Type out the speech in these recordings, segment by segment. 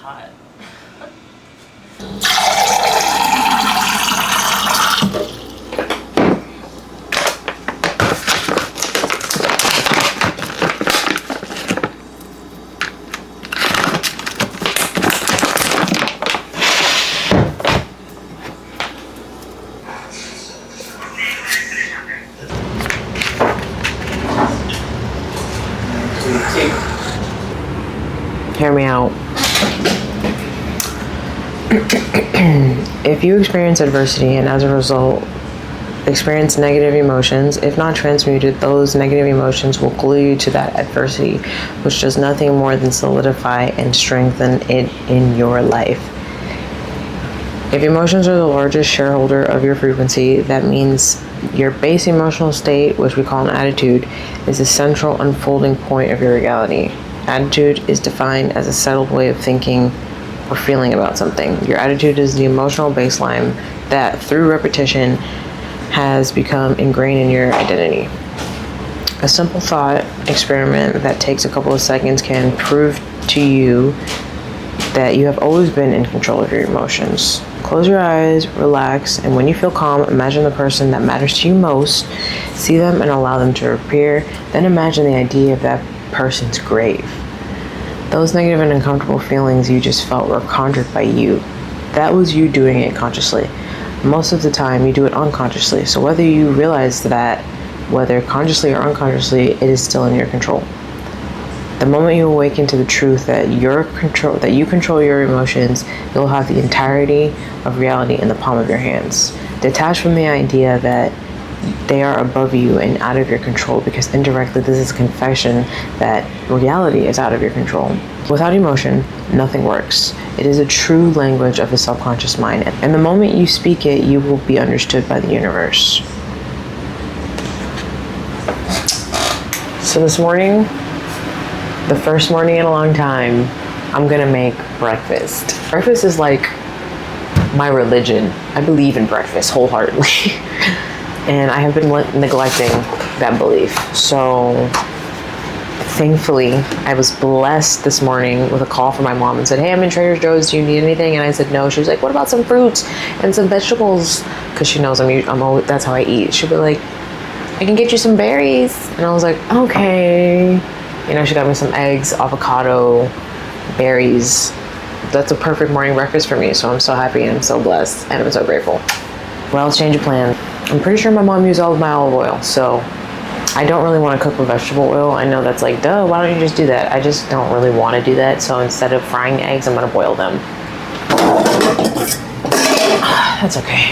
hot. Hear me out. If you experience adversity and as a result experience negative emotions, if not transmuted, those negative emotions will glue you to that adversity, which does nothing more than solidify and strengthen it in your life. If emotions are the largest shareholder of your frequency, that means your base emotional state, which we call an attitude, is the central unfolding point of your reality. Attitude is defined as a settled way of thinking or feeling about something. Your attitude is the emotional baseline that, through repetition, has become ingrained in your identity. A simple thought experiment that takes a couple of seconds can prove to you that you have always been in control of your emotions. Close your eyes, relax, and when you feel calm, imagine the person that matters to you most, see them and allow them to appear, then imagine the idea of that person's grave. Those negative and uncomfortable feelings you just felt were conjured by you. That was you doing it consciously. Most of the time you do it unconsciously, so whether you realize that, whether consciously or unconsciously, it is still in your control. The moment you awaken to the truth that you control your emotions, you'll have the entirety of reality in the palm of your hands. Detach from the idea that they are above you and out of your control, because indirectly this is a confession that reality is out of your control. Without emotion, nothing works. It is a true language of the subconscious mind, and the moment you speak it, you will be understood by the universe. So this morning, the first morning in a long time, I'm gonna make breakfast. Breakfast is like my religion. I believe in breakfast wholeheartedly. And I have been neglecting that belief. So thankfully, I was blessed this morning with a call from my mom and said, hey, I'm in Trader Joe's, do you need anything? And I said no. She was like, what about some fruits and some vegetables? Because she knows I'm always, that's how I eat. She'll be like, I can get you some berries. And I was like, okay. You know, she got me some eggs, avocado, berries. That's a perfect morning breakfast for me. So I'm so happy and I'm so blessed and I'm so grateful. Well, let's change of plan. I'm pretty sure my mom used all of my olive oil, so I don't really want to cook with vegetable oil. I know that's like, duh, why don't you just do that? I just don't really want to do that, so instead of frying eggs, I'm going to boil them. That's okay.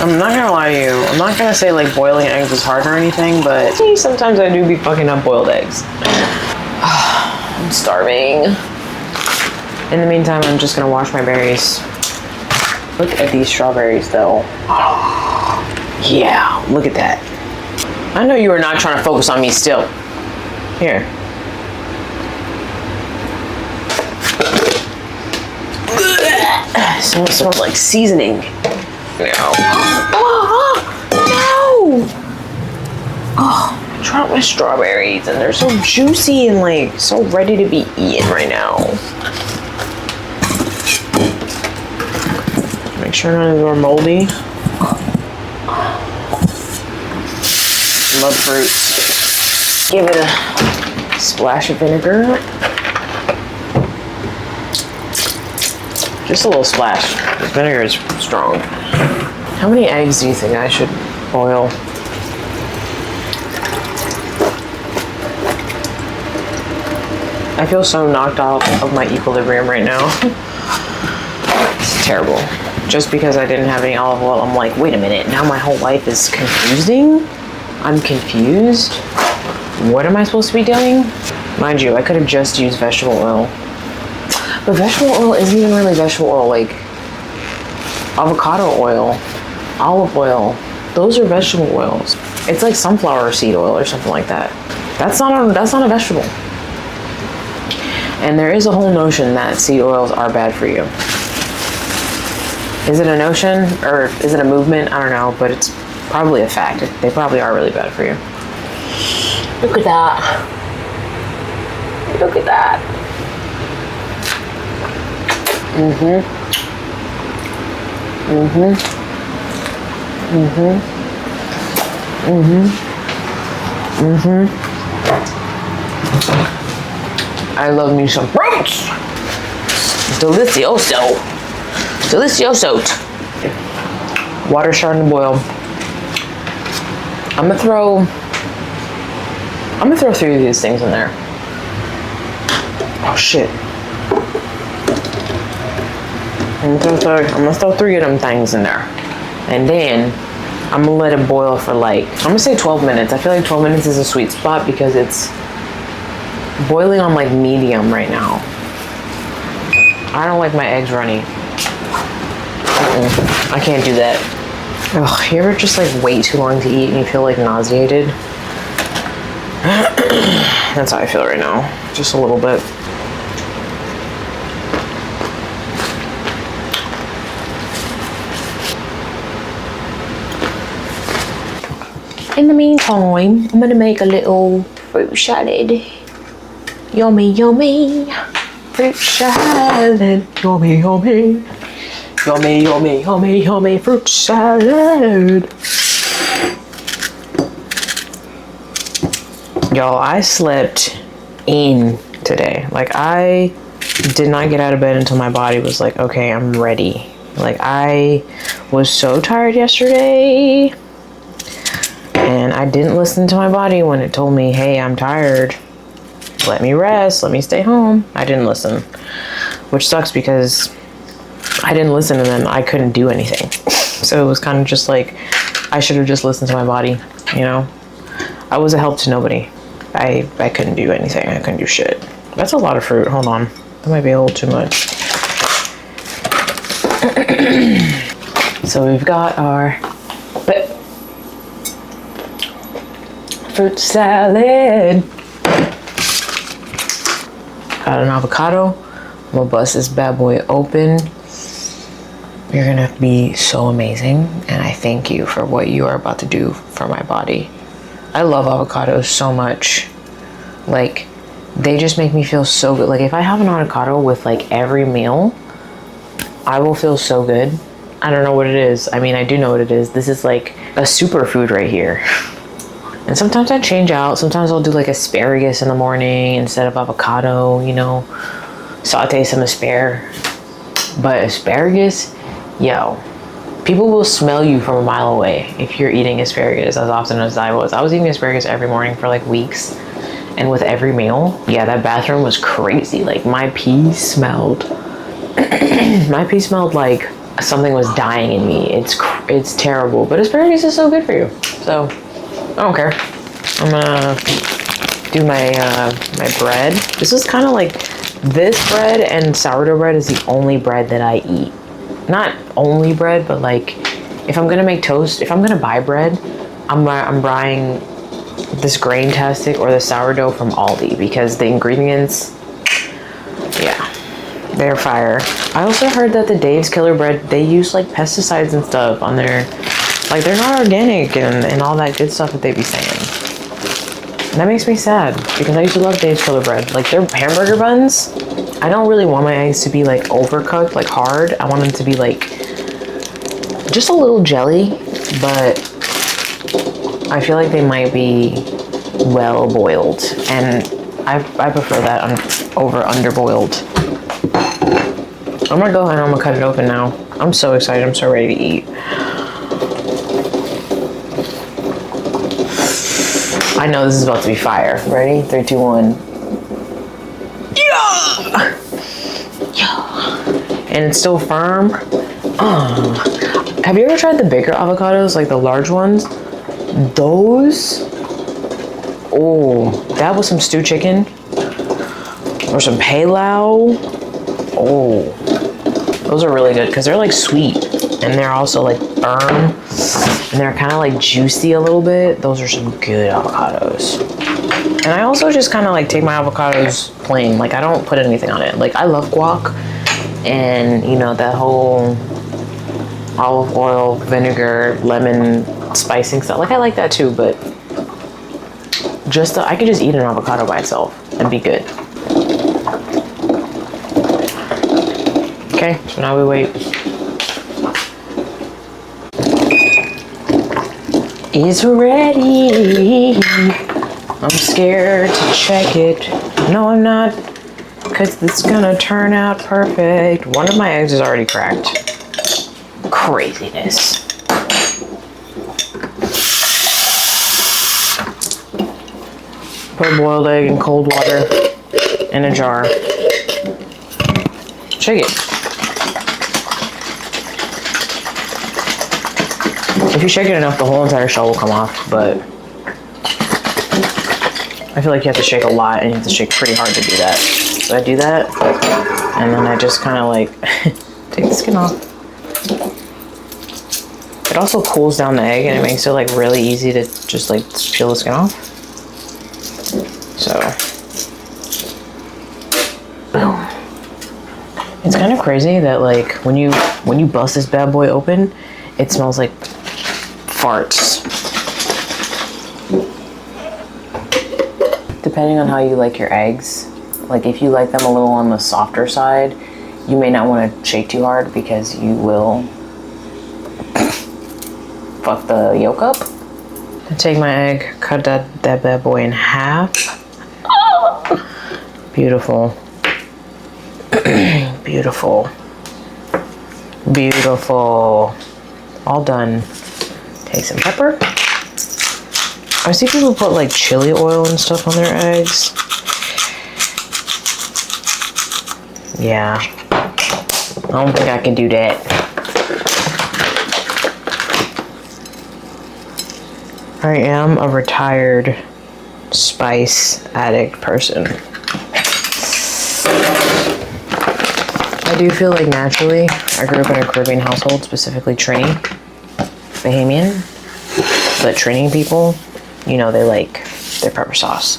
I'm not going to lie to you. I'm not going to say like boiling eggs is hard or anything, but sometimes I do be fucking up boiled eggs. I'm starving. In the meantime, I'm just going to wash my berries. Look at these strawberries though. Yeah, look at that. I know you are not trying to focus on me still. Here. So it smells like seasoning. No. No! Oh, I dropped my strawberries and they're so juicy and like so ready to be eaten right now. Make sure none of them are moldy. Love fruits. Give it a splash of vinegar. Just a little splash. This vinegar is strong. How many eggs do you think I should boil? I feel so knocked off of my equilibrium right now. It's terrible. Just because I didn't have any olive oil, I'm like, wait a minute, now my whole life is confusing? I'm confused? What am I supposed to be doing? Mind you, I could have just used vegetable oil. But vegetable oil isn't even really vegetable oil, like avocado oil, olive oil, those are vegetable oils. It's like sunflower seed oil or something like that. That's not a vegetable. And there is a whole notion that seed oils are bad for you. Is it a notion or is it a movement? I don't know, but it's probably a fact. They probably are really bad for you. Look at that. Look at that. I love me some fruits. Delicioso. Delicioso. Water's starting to boil. I'm gonna throw 3 of these things in there. Oh shit. I'm gonna throw 3 of them things in there. And then I'm gonna let it boil for like, I'm gonna say 12 minutes. I feel like 12 minutes is a sweet spot because it's boiling on like medium right now. I don't like my eggs runny. I can't do that. Ugh, you ever just like wait too long to eat and you feel like nauseated? That's how I feel right now. Just a little bit. In the meantime, I'm gonna make a little fruit salad. Yummy, yummy. Fruit salad. Yummy, yummy. Yummy, yummy, yummy, yummy fruit salad. Y'all, I slept in today. Like, I did not get out of bed until my body was like, okay, I'm ready. Like, I was so tired yesterday. And I didn't listen to my body when it told me, hey, I'm tired. Let me rest. Let me stay home. I didn't listen. Which sucks because I didn't listen and then I couldn't do anything. So it was kind of just like, I should have just listened to my body, you know? I was a help to nobody. I couldn't do anything. I couldn't do shit. That's a lot of fruit. Hold on. That might be a little too much. So we've got our fruit salad. Got an avocado. I'm gonna bust this bad boy open. You're gonna be so amazing, and I thank you for what you are about to do for my body. I love avocados so much. Like, they just make me feel so good. Like, if I have an avocado with like every meal, I will feel so good. I don't know what it is. I mean, I do know what it is. This is like a superfood right here. And sometimes I change out. Sometimes I'll do like asparagus in the morning instead of avocado, you know, saute some asparagus. But asparagus, yo, people will smell you from a mile away if you're eating asparagus as often as I was. I was eating asparagus every morning for like weeks. And with every meal, yeah, that bathroom was crazy. Like, my pee smelled, like something was dying in me. It's terrible, but asparagus is so good for you. So I don't care. I'm gonna do my my bread. This is kind of like, this bread and sourdough bread is the only bread that I eat. Not only bread, but like, if I'm gonna make toast, if I'm gonna buy bread, I'm buying this Grain-tastic or the sourdough from Aldi because the ingredients, yeah, they're fire. I also heard that the Dave's Killer Bread, they use like pesticides and stuff on their, like, they're not organic and all that good stuff that they be saying. And that makes me sad because I used to love Dave's Killer Bread. Like, their hamburger buns, I don't really want my eggs to be like overcooked, like hard. I want them to be like just a little jelly, but I feel like they might be well boiled, and I prefer that over underboiled. I'm gonna go ahead and I'm gonna cut it open now. I'm so excited. I'm so ready to eat. I know this is about to be fire. Ready? 3, 2, 1. Yeah! Yeah! And it's still firm. Have you ever tried the bigger avocados, like the large ones? Those, oh, that was some stewed chicken or some pilau. Oh, those are really good because they're like sweet and they're also like firm and they're kind of like juicy a little bit. Those are some good avocados. And I also just kind of like take my avocados plain. Like, I don't put anything on it. Like, I love guac and, you know, that whole olive oil, vinegar, lemon spicing stuff. Like, I like that too, but just I could just eat an avocado by itself and be good. Okay, so now we wait. It's ready. I'm scared to check it. No, I'm not, because it's gonna turn out perfect. One of my eggs is already cracked. Craziness. Put a boiled egg in cold water in a jar. Shake it. If you shake it enough, the whole entire shell will come off, but I feel like you have to shake a lot and you have to shake pretty hard to do that. So I do that, and then I just kind of like take the skin off. It also cools down the egg and it makes it like really easy to just like peel the skin off. So, boom. It's kind of crazy that like when you bust this bad boy open, it smells like farts. Depending on how you like your eggs, like if you like them a little on the softer side, you may not want to shake too hard because you will fuck the yolk up. I take my egg, cut that bad boy in half. Beautiful. Beautiful. Beautiful. All done. Take some pepper. I see people put like chili oil and stuff on their eggs. Yeah. I don't think I can do that. I am a retired spice addict person. I do feel like naturally, I grew up in a Caribbean household, specifically Trini, Bahamian, but Trini people, you know, they like their pepper sauce.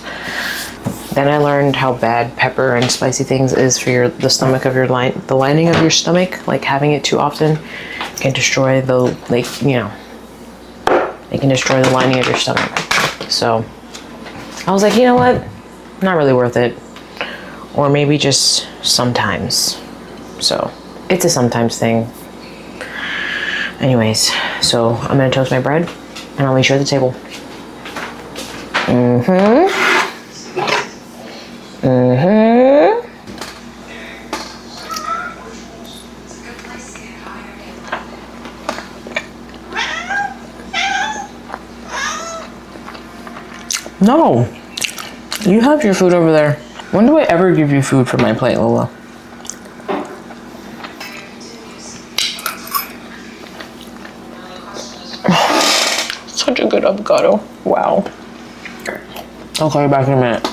Then I learned how bad pepper and spicy things is for the stomach of the lining of your stomach. Like having it too often can destroy the, like, you know, it can destroy the lining of your stomach. So I was like, you know what? Not really worth it. Or maybe just sometimes. So it's a sometimes thing. Anyways, so I'm gonna toast my bread and I'll meet you at the table. No, you have your food over there. When do I ever give you food from my plate, Lola? Such a good avocado. Wow. I'll call you back in a minute.